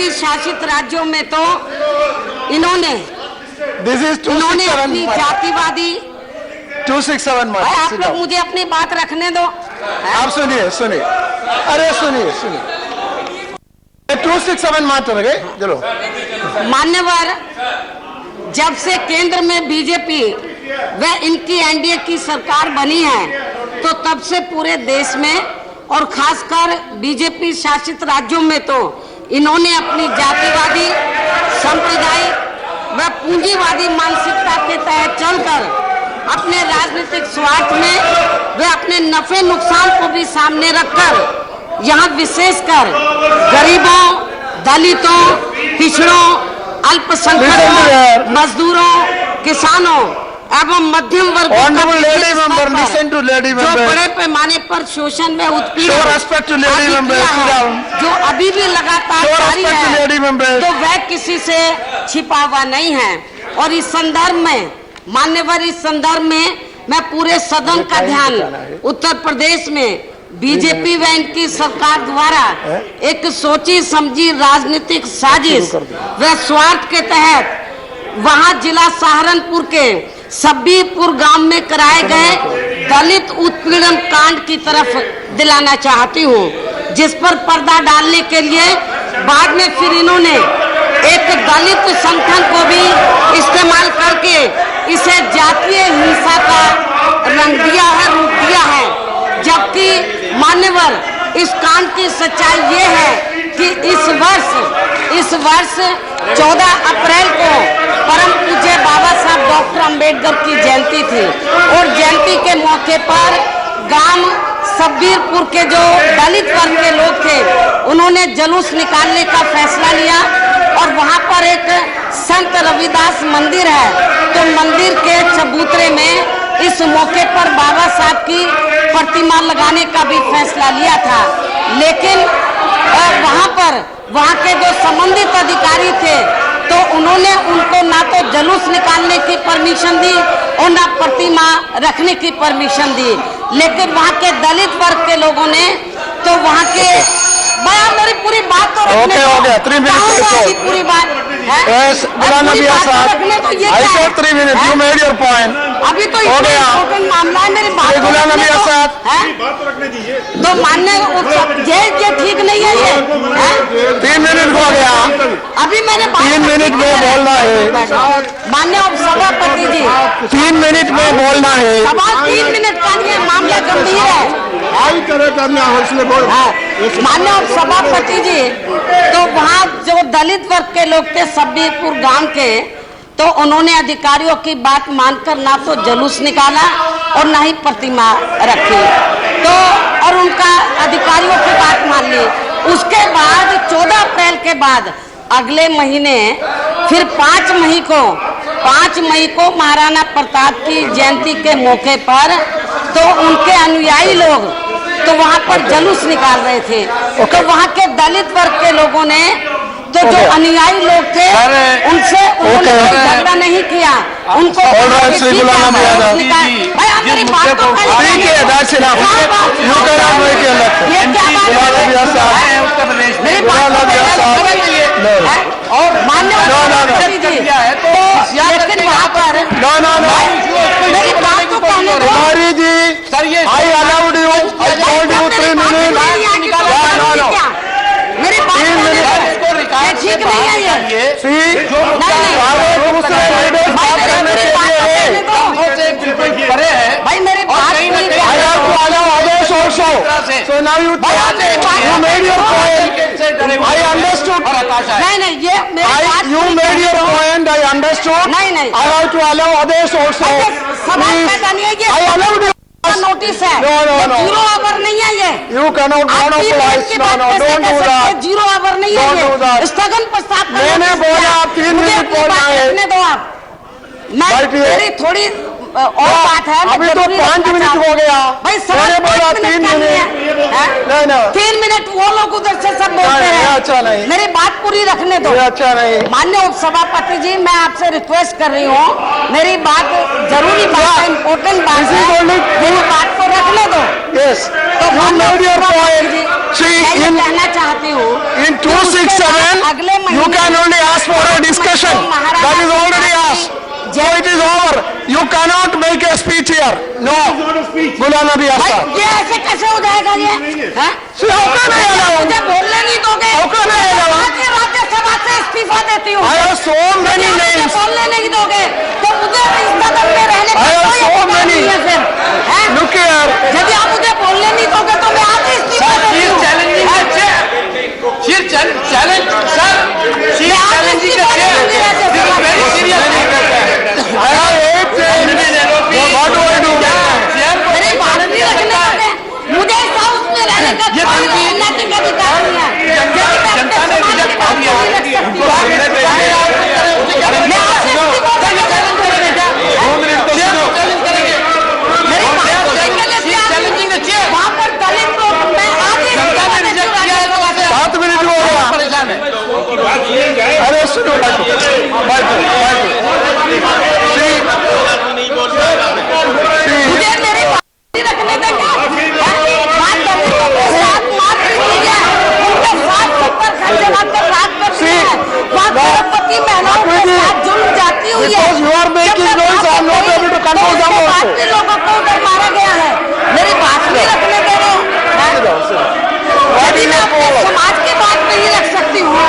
BJP शासित राज्यों में तो इन्होंने अपनी जातिवादी 267 भाई आप लोग मुझे अपनी बात रखने दो। आप सुनिए सुनिए, अरे सुनिए सुनिए, 267 मात्र चलो। मान्यवर, जब से केंद्र में बीजेपी व इनकी एनडीए की सरकार बनी है तो तब से पूरे देश में और खासकर बीजेपी शासित राज्यों में तो इन्होंने अपनी जातिवादी, सांप्रदायिक व पूंजीवादी मानसिकता के तहत चलकर अपने राजनीतिक स्वार्थ में वे अपने नफे नुकसान को भी सामने रखकर यहाँ विशेषकर गरीबों, दलितों, पिछड़ों, अल्पसंख्यकों, मजदूरों, किसानों एवं मध्यम वर्ग जो बड़े पैमाने पर शोषण में उत्पीड़न जो अभी भी लगातार जारी है, तो वह किसी से छिपा हुआ नहीं है। और इस संदर्भ में मान्यवर, इस संदर्भ में मैं पूरे सदन का ध्यान उत्तर प्रदेश में बीजेपी व इनकी सरकार द्वारा एक सोची समझी राजनीतिक साजिश व स्वार्थ के तहत वहां जिला सहारनपुर के सब्बीपुर गांव में कराए गए दलित उत्पीड़न कांड की तरफ दिलाना चाहती हूं, जिस पर पर्दा डालने के लिए बाद में फिर इन्होंने एक दलित संगठन को भी इस्तेमाल करके इसे जातीय हिंसा का रंग दिया है, रूप दिया है। जबकि मान्यवर, इस कांड की सच्चाई ये है कि इस वर्ष 14 अप्रैल को परम पूज्य बाबा साहब डॉक्टर अंबेडकर की जयंती थी और जयंती के मौके पर गांव सब्बीरपुर के जो दलित वर्ग के लोग थे उन्होंने जुलूस निकालने का फैसला लिया और वहां पर एक संत रविदास मंदिर है, तो मंदिर के चबूतरे में इस मौके पर बाबा साहब की प्रतिमा लगाने का भी फैसला लिया था। लेकिन वहां के जो संबंधित अधिकारी थे तो उन्होंने उनको ना तो जुलूस निकालने की परमिशन दी और ना प्रतिमा रखने की परमिशन दी। लेकिन वहां के दलित वर्ग के लोगों ने तो वहां के मेरी पूरी बात तो रखने हो गया 3 मिनट पूरी बात3 minute you made your point. अभी तो इम्पोर्टेंट मामला है, मेरी बात तो मानने ये ठीक नहीं है ये 3 मिनट हो गया। अभी मैंने 3 मिनट में बोलना है माननीय उपसभापति जी, 3 मिनट में बोलना है। सवाल 3 मिनट का नहीं है, मामला गंभीर है। माननीय उपसभापति जी, तो वहाँ जो दलित वर्ग के लोग थे सब्बीपुर गांव के, तो उन्होंने अधिकारियों की बात मानकर ना तो जुलूस निकाला और ना ही प्रतिमा रखी, तो और उनका अधिकारियों की बात मान ली। उसके बाद 14 अप्रैल के बाद अगले महीने फिर 5 मई को महाराणा प्रताप की जयंती के मौके पर तो उनके अनुयायी लोग तो वहां पर जुलूस निकाल रहे थे, तो वहां के दलित वर्ग के लोगों ने तो जो अनुयायी लोग थे उनसे उन्होंने कोई झगड़ा नहीं किया, उनको और मान्य लेकिन वहाँ पर मेरी बात को कहने जी सर ये I allowed you, I told you 3 minute. मेरी बात ठीक नहीं है ये भाई मेरी बात so now you made your point, I understood। नहीं ये you made your point, I understood। नहीं I have to allow others also। I allowed you। Notice है, no 0 आवर नहीं है ये, you cannot monopolize। no don't do that। 0 our नहीं है ये, स्थगन प्रस्ताव मैंने बोला आप 3 मिनट बोलना है, रखने दो आप। मेरी थोड़ी और बात है, अभी तो 5 मिनट हो गया भाई, मैंने बोला 3 मिनट। नहीं 3 मिनट वो लोग उधर से सब बोलते हैं, अच्छा नहीं, मेरी बात पूरी रखने दो। अच्छा नहीं। माननीय उपसभापति जी, मैं आपसे रिक्वेस्ट कर रही हूँ, मेरी बात जरूरी बात है, इम्पोर्टेंट बात है, मेरी बात को रखने दो। Yes, तो you made your point। See, मैं ये कहना चाहती हूँ in 267, you can only ask for a discussion. That is already asked. So it is over. You cannot make a speech here. No. बुलाना भी भाई आता. ये ऐसे कैसे हो जाएगा ये हैं? See, how can I allow? मुझे बोलने नहीं दोगे How can I allow? मैं राज्यसभा से इस्तीफा देती हूँ I have so many मुझे names. बोलने नहीं दोगे तो मुझे इस सदन में रहने का I have कोई so अधिकार many. नहीं है फिर हैं? Look here. यदि आप मुझे बोलने नहीं दोगे तो मैं आज ही इस्तीफा देती हूँ हैं? I have 8 names. What do I do? मेरी बात नहीं रखने दोगे मुझे इस हाउस में रहने का कोई नैतिक अधिकार नहीं है यदि मैं अपने समाज की बात नहीं रख सकती हूँ मैं आज इस्तीफा देने का मेरी बात सुनने के लिए वहाँ पर दलित लोग मैं आज ही इस्तीफा देती हूँ राज्यसभा से 7 मिनट हो गया. अरे सुनो मुझे मेरी बात नहीं रखने देगा बात दलितों के साथ मार रही है उनके साथ 70 घर जलाकर रात कर रही है वहाँ गर्भवती महिलाओं के साथ जुल्म जाती हुई है Because you are making noise, I am not able to control them उसके बाद also. भी लोगों को उधर मारा गया है मेरी बात नहीं रखने दे रहे हो यदि मैं अपने समाज की बात नहीं रख सकती हूँ